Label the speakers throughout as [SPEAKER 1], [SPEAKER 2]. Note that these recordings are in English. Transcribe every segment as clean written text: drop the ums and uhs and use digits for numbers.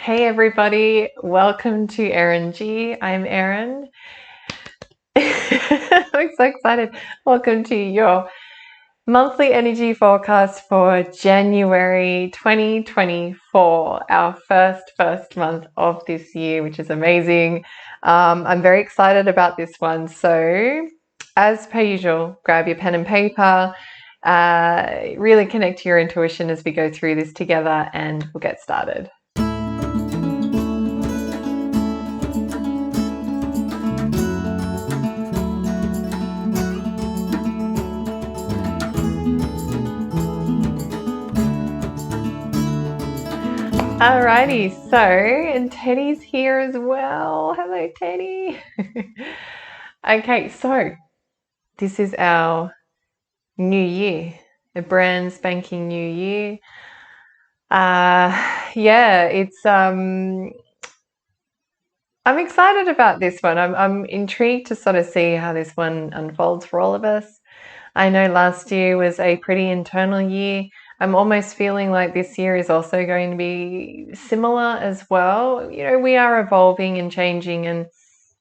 [SPEAKER 1] Hey everybody, welcome to Eringy. I'm Erin. I'm so excited. Welcome to your monthly energy forecast for January 2024, our first month of this year, which is amazing. I'm very excited about this one. So, as per usual, grab your pen and paper. Really connect to your intuition as we go through this together, and we'll get started. Alrighty, so, and Teddy's here as well. Hello, Teddy. Okay, so this is our new year, a brand spanking new year. Yeah, it's I'm excited about this one. I'm intrigued to sort of see how this one unfolds for all of us. I know last year was a pretty internal year. I'm almost feeling like this year is also going to be similar as well. You know, we are evolving and changing, and,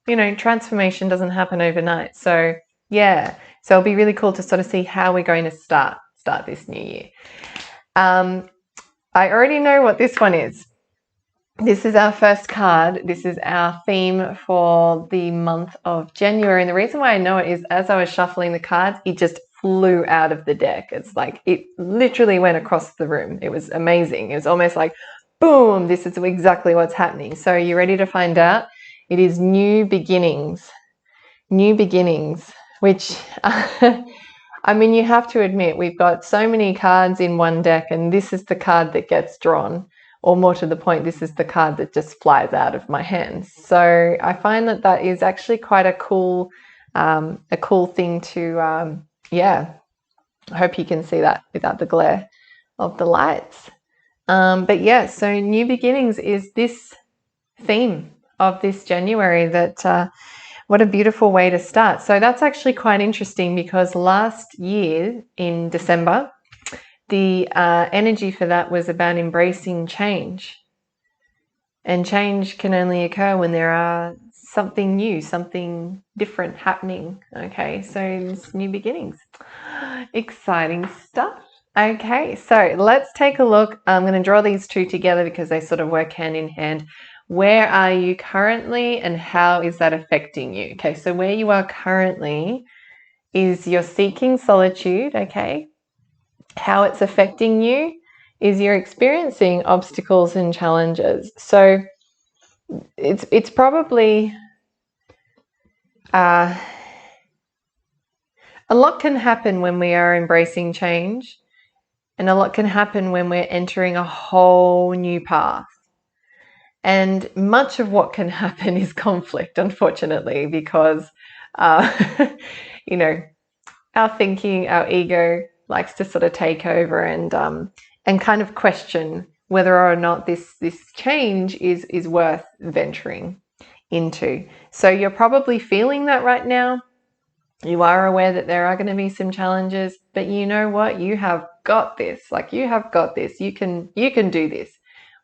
[SPEAKER 1] you know, transformation doesn't happen overnight. So, yeah. So it'll be really cool to sort of see how we're going to start this new year. I already know what this one is. This is our first card. This is our theme for the month of January. And the reason why I know it is as I was shuffling the cards, it just flew out of the deck. It's like it literally went across the room. It was amazing. It was almost like, boom, this is exactly what's happening. So you ready to find out? It is new beginnings. New beginnings, which, I mean, you have to admit, we've got so many cards in one deck, and this is the card that gets drawn. Or more to the point, this is the card that just flies out of my hands. So I find that that is actually quite a cool thing to, yeah. I hope you can see that without the glare of the lights. But yeah, so new beginnings is this theme of this January. That what a beautiful way to start. So that's actually quite interesting because last year in December, the energy for that was about embracing change. And change can only occur when there are something new, something different happening. Okay, so it's new beginnings. Exciting stuff. Okay, so let's take a look. I'm going to draw these two together because they sort of work hand in hand. Where are you currently and how is that affecting you? Okay, so where you are currently is you're seeking solitude, okay? How it's affecting you is you're experiencing obstacles and challenges. So it's probably a lot can happen when we are embracing change, and a lot can happen when we're entering a whole new path. And much of what can happen is conflict, unfortunately, because you know, our thinking, our ego likes to sort of take over and kind of question whether or not this change is worth venturing into. So you're probably feeling that right now. You are aware that there are going to be some challenges, but you know what? You have got this. Like, you have got this. You can do this.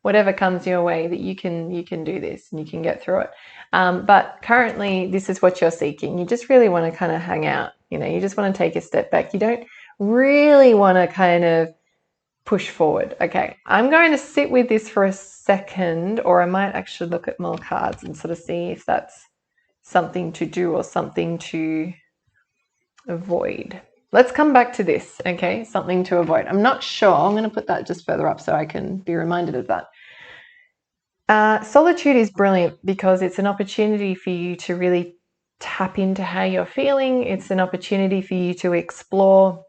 [SPEAKER 1] Whatever comes your way, that you can do this and you can get through it. But currently, this is what you're seeking. You just really want to kind of hang out. You know, you just want to take a step back. You don't really want to kind of push forward. Okay, I'm going to sit with this for a second, or I might actually look at more cards and sort of see if that's something to do or something to avoid. Let's come back to this, okay? Something to avoid. I'm not sure. I'm going to put that just further up so I can be reminded of that. Solitude is brilliant because it's an opportunity for you to really tap into how you're feeling. It's an opportunity for you to explore,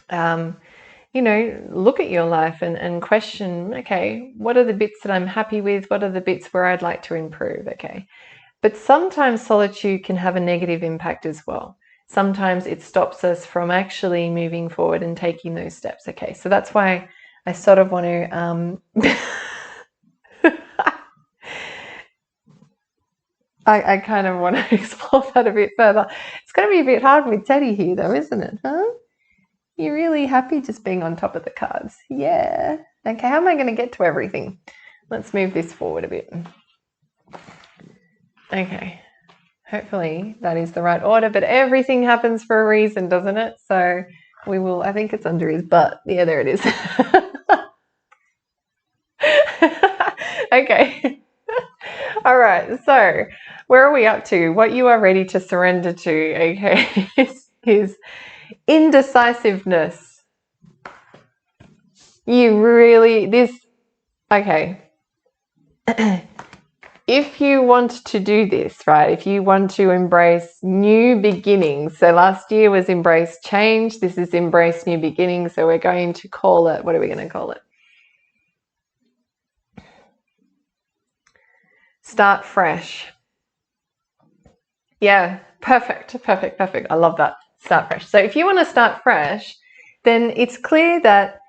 [SPEAKER 1] you know, look at your life and question, okay, what are the bits that I'm happy with? What are the bits where I'd like to improve? Okay. But sometimes solitude can have a negative impact as well. Sometimes it stops us from actually moving forward and taking those steps. Okay, so that's why I sort of want to I kind of want to explore that a bit further. It's going to be a bit hard with Teddy here though, isn't it? Huh? You're really happy just being on top of the cards. Yeah. Okay, how am I going to get to everything? Let's move this forward a bit. Okay. Hopefully that is the right order, but everything happens for a reason, doesn't it? So we will, I think it's under his butt. Yeah, there it is. Okay. All right. So where are we up to? What you are ready to surrender to, okay, is indecisiveness. Okay. If you want to do this, right, if you want to embrace new beginnings, so last year was embrace change, this is embrace new beginnings, so we're going to call it, what are we going to call it? Start fresh. Yeah, perfect. I love that. Start fresh. So if you want to start fresh, then it's clear that,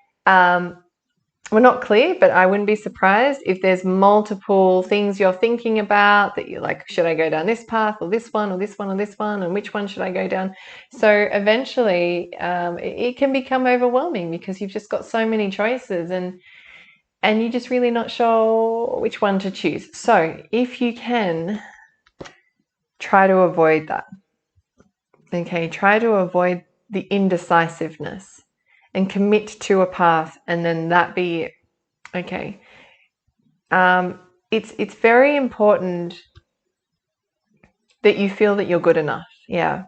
[SPEAKER 1] well, not clear, but I wouldn't be surprised if there's multiple things you're thinking about that you're like, should I go down this path or this one or this one or this one, and which one should I go down? So eventually it can become overwhelming because you've just got so many choices and you're just really not sure which one to choose. So if you can, try to avoid that. Okay, try to avoid the indecisiveness and commit to a path, and then that be it. Okay. It's very important that you feel that you're good enough. Yeah.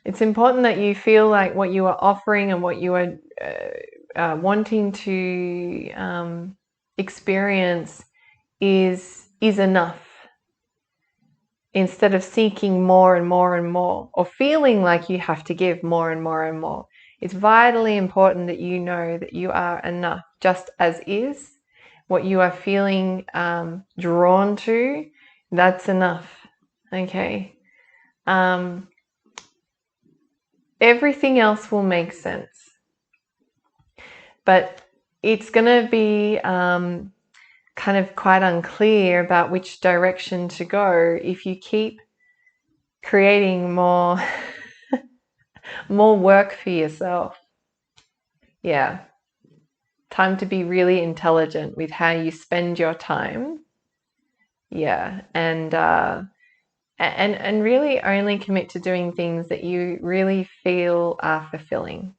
[SPEAKER 1] It's important that you feel like what you are offering and what you are wanting to experience is enough, instead of seeking more and more and more, or feeling like you have to give more and more and more. It's vitally important that you know that you are enough just as is. What you are feeling drawn to, that's enough. Okay. Everything else will make sense. But it's going to be kind of quite unclear about which direction to go if you keep creating more more work for yourself. Yeah. Time to be really intelligent with how you spend your time. Yeah. And really only commit to doing things that you really feel are fulfilling.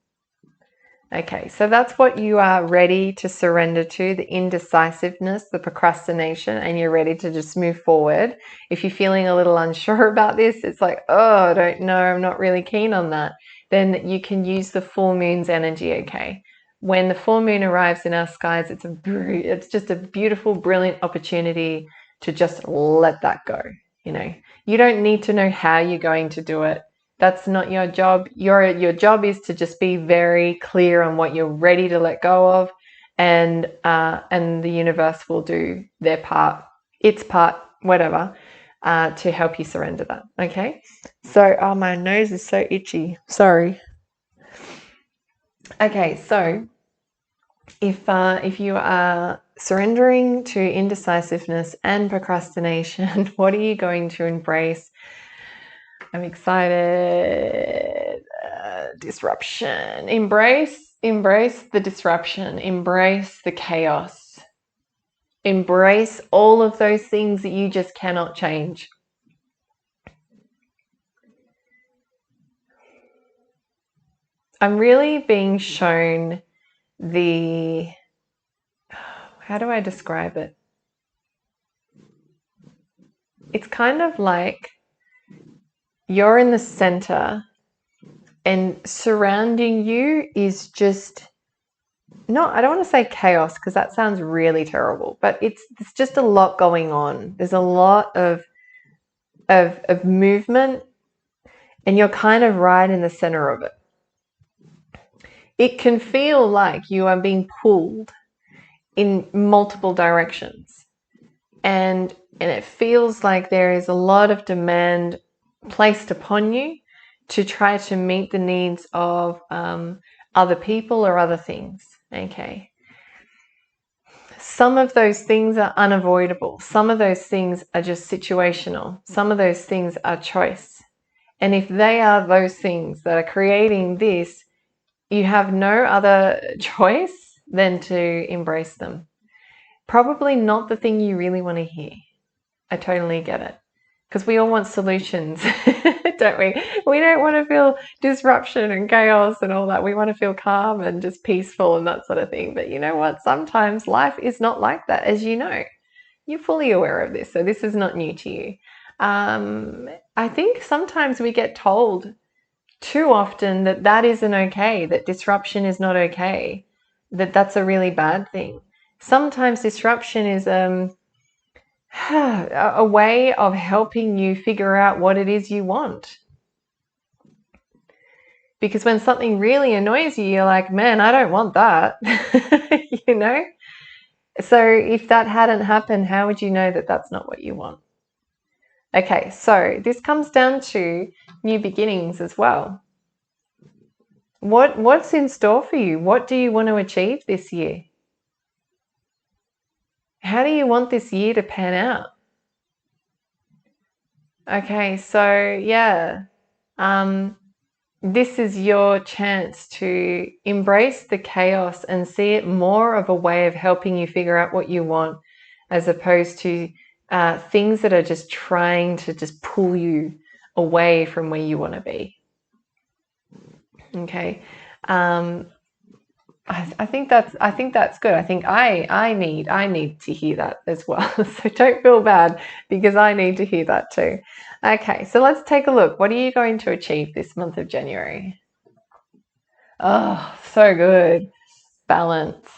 [SPEAKER 1] Okay, so that's what you are ready to surrender to, the indecisiveness, the procrastination, and you're ready to just move forward. If you're feeling a little unsure about this, it's like, oh, I don't know, I'm not really keen on that, then you can use the full moon's energy, okay? When the full moon arrives in our skies, it's just a beautiful, brilliant opportunity to just let that go, you know? You don't need to know how you're going to do it. That's not your job. Your job is to just be very clear on what you're ready to let go of, and the universe will do their part, its part, whatever, to help you surrender that. Okay. So, oh, my nose is so itchy. Sorry. Okay, so if you are surrendering to indecisiveness and procrastination, what are you going to embrace? I'm excited. Disruption. Embrace the disruption. Embrace the chaos. Embrace all of those things that you just cannot change. I'm really being shown how do I describe it? It's kind of like you're in the center and surrounding you is just, I don't want to say chaos because that sounds really terrible, but it's just a lot going on. There's a lot of movement, and you're kind of right in the center of it. It can feel like you are being pulled in multiple directions, and it feels like there is a lot of demand placed upon you to try to meet the needs of other people or other things. Okay. Some of those things are unavoidable. Some of those things are just situational. Some of those things are choice. And if they are those things that are creating this, you have no other choice than to embrace them. probably not the thing you really want to hear. I totally get it. Because we all want solutions, don't we? We don't want to feel disruption and chaos and all that. We want to feel calm and just peaceful and that sort of thing. But you know what? Sometimes life is not like that, as you know. You're fully aware of this, so this is not new to you. I think sometimes we get told too often that that isn't okay, that disruption is not okay, that that's a really bad thing. Sometimes disruption is a way of helping you figure out what it is you want. Because when something really annoys you, you're like, man, I don't want that, you know? So if that hadn't happened, how would you know that that's not what you want? Okay, so this comes down to new beginnings as well. What's in store for you? What do you want to achieve this year? How do you want this year to pan out? Okay, so yeah, this is your chance to embrace the chaos and see it more of a way of helping you figure out what you want, as opposed to things that are just trying to just pull you away from where you want to be. Okay. I think that's good. I think I need to hear that as well. So don't feel bad, because I need to hear that too. Okay, so let's take a look. What are you going to achieve this month of January? Oh, so good. Balance.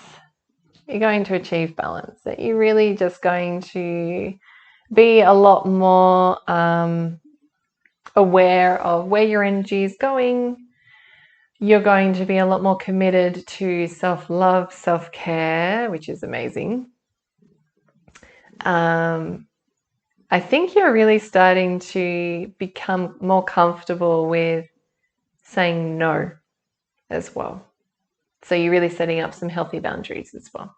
[SPEAKER 1] You're going to achieve balance. That you're really just going to be a lot more aware of where your energy is going. You're going to be a lot more committed to self-love, self-care, which is amazing. I think you're really starting to become more comfortable with saying no as well. So you're really setting up some healthy boundaries as well.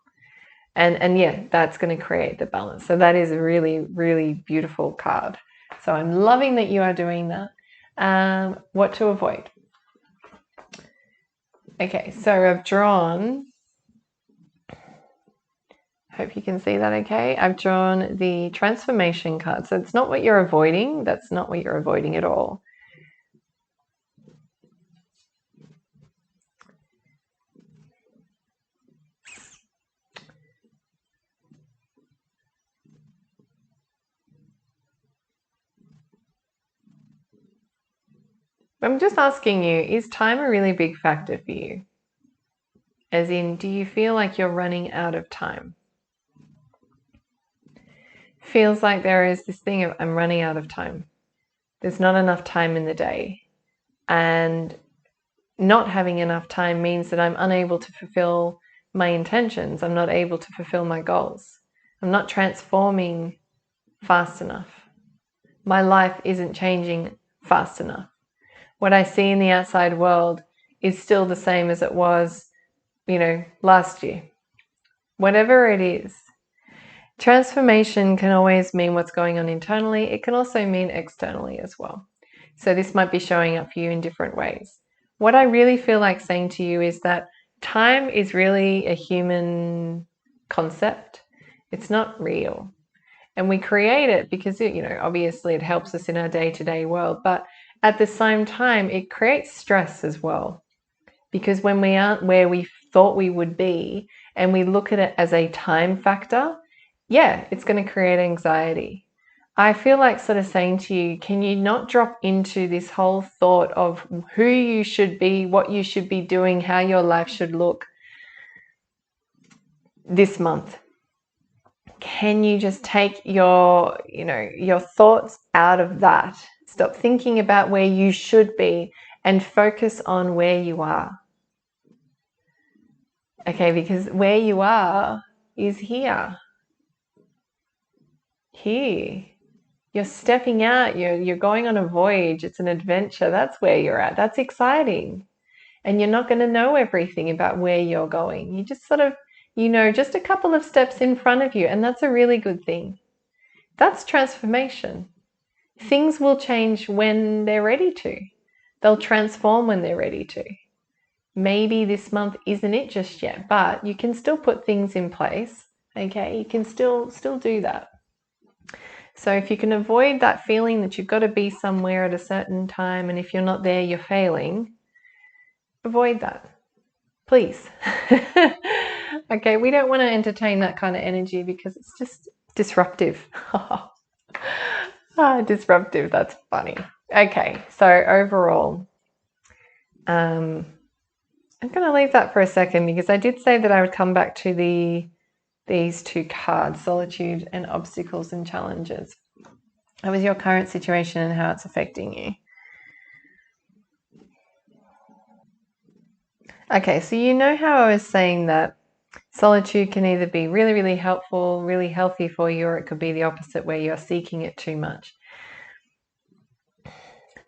[SPEAKER 1] And yeah, that's going to create the balance. So that is a really, really beautiful card. So I'm loving that you are doing that. What to avoid? Okay, so I've drawn, hope you can see that okay. I've drawn the transformation card. So it's not what you're avoiding. That's not what you're avoiding at all. I'm just asking you, is time a really big factor for you? As in, do you feel like you're running out of time? Feels like there is this thing of, I'm running out of time. There's not enough time in the day. And not having enough time means that I'm unable to fulfill my intentions. I'm not able to fulfill my goals. I'm not transforming fast enough. My life isn't changing fast enough. What I see in the outside world is still the same as it was, last year. Whatever it is. Transformation can always mean what's going on internally. It can also mean externally as well. So this might be showing up for you in different ways. What I really feel like saying to you is that time is really a human concept. It's not real. And we create it because, obviously it helps us in our day-to-day world. But at the same time, it creates stress as well. Because when we aren't where we thought we would be and we look at it as a time factor, yeah, it's going to create anxiety. I feel like sort of saying to you, can you not drop into this whole thought of who you should be, what you should be doing, how your life should look this month? Can you just take your thoughts out of that? Stop thinking about where you should be and focus on where you are. Okay, because where you are is here. Here. You're stepping out, you're going on a voyage, it's an adventure. That's where you're at. That's exciting. And you're not going to know everything about where you're going. You just sort of, just a couple of steps in front of you, and that's a really good thing. That's transformation. Things will change when they're ready to. They'll transform when they're ready to. Maybe this month isn't it just yet, but you can still put things in place Okay, you can still do that. So if you can avoid that feeling that you've got to be somewhere at a certain time, and if you're not there, you're failing, avoid that, please. Okay, we don't want to entertain that kind of energy because it's just disruptive. Disruptive, that's funny. Okay, so overall, I'm going to leave that for a second because I did say that I would come back to these two cards, solitude and obstacles and challenges. That was your current situation and how it's affecting you. Okay, so you know how I was saying that solitude can either be really, really helpful, really healthy for you, or it could be the opposite where you're seeking it too much.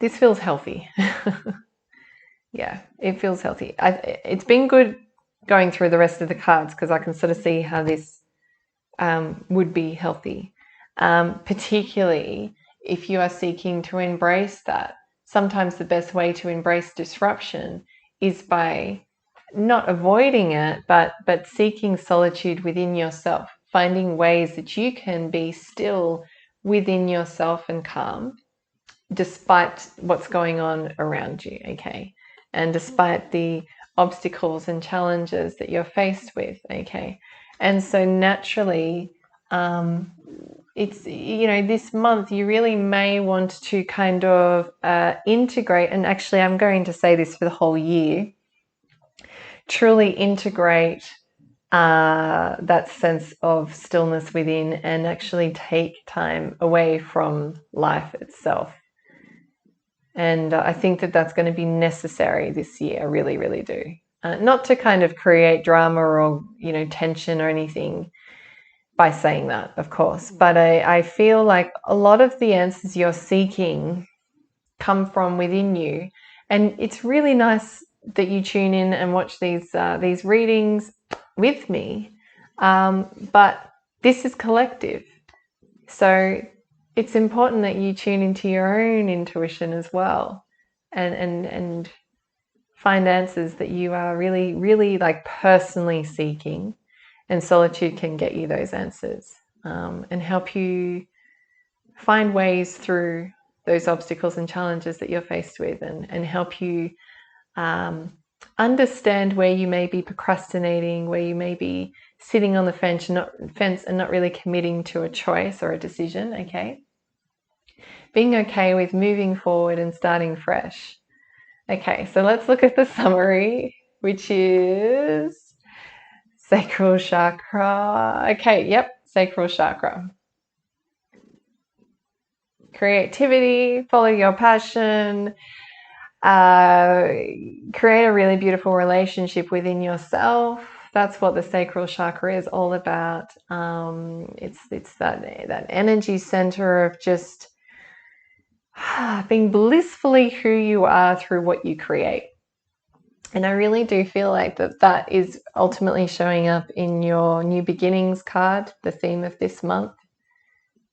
[SPEAKER 1] This feels healthy. Yeah, it feels healthy. It's been good going through the rest of the cards because I can sort of see how this would be healthy, particularly if you are seeking to embrace that. Sometimes the best way to embrace disruption is by not avoiding it, but seeking solitude within yourself, finding ways that you can be still within yourself and calm despite what's going on around you, okay? And despite the obstacles and challenges that you're faced with, okay? And so naturally, it's, you know, this month you really may want to kind of integrate, and actually I'm going to say this for the whole year, truly integrate that sense of stillness within and actually take time away from life itself. And I think that that's going to be necessary this year. I really, really do. Not to kind of create drama or, you know, tension or anything by saying that, of course. But I feel like a lot of the answers you're seeking come from within you. And it's really nice that you tune in and watch these readings with me. But this is collective. So it's important that you tune into your own intuition as well and find answers that you are really, really like personally seeking. And solitude can get you those answers and help you find ways through those obstacles and challenges that you're faced with and help you understand where you may be procrastinating, where you may be sitting on the fence and not really committing to a choice or a decision, okay? Being okay with moving forward and starting fresh. Okay, so let's look at the summary, which is sacral chakra. Okay, yep, sacral chakra. Creativity, follow your passion, create a really beautiful relationship within yourself. That's what the sacral chakra is all about. It's that energy center of just being blissfully who you are through what you create. And I really do feel like that is ultimately showing up in your new beginnings card. The theme of this month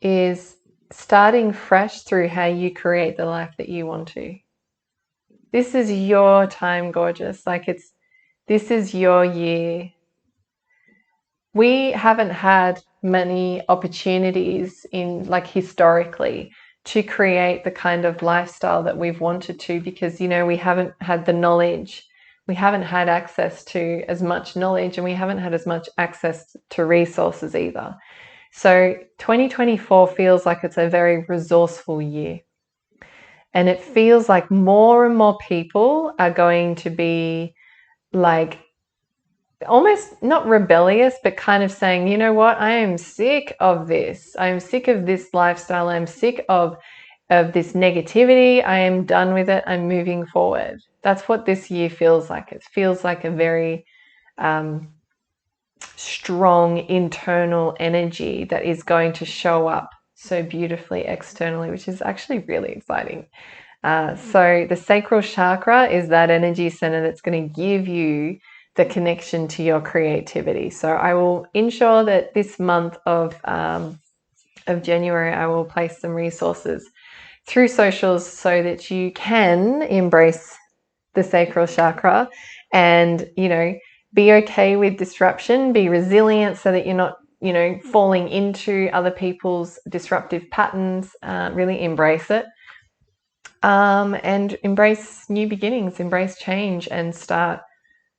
[SPEAKER 1] is starting fresh through how you create the life that you want to. This is your time, gorgeous. This is your year. We haven't had many opportunities historically to create the kind of lifestyle that we've wanted to because, you know, we haven't had the knowledge. We haven't had access to as much knowledge and we haven't had as much access to resources either. So 2024 feels like it's a very resourceful year. And it feels like more and more people are going to be like almost not rebellious, but kind of saying, you know what, I am sick of this. I am sick of this lifestyle. I'm sick of this negativity. I am done with it. I'm moving forward. That's what this year feels like. It feels like a very strong internal energy that is going to show up so beautifully externally, which is actually really exciting. So the sacral chakra is that energy center that's going to give you the connection to your creativity. So I will ensure that this month of January, I will place some resources through socials so that you can embrace the sacral chakra and, you know, be okay with disruption, be resilient so that you're not you know, falling into other people's disruptive patterns. Really embrace it. And embrace new beginnings, embrace change, and start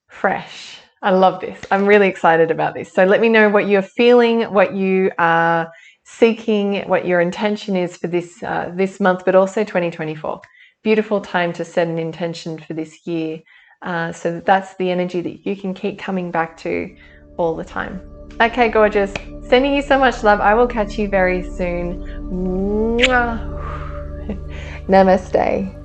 [SPEAKER 1] fresh. I love this. I'm really excited about this. So let me know what you're feeling, what you are seeking, what your intention is for this month, but also 2024. Beautiful time to set an intention for this year. So that's the energy that you can keep coming back to all the time. Okay, gorgeous. Sending you so much love. I will catch you very soon. Namaste.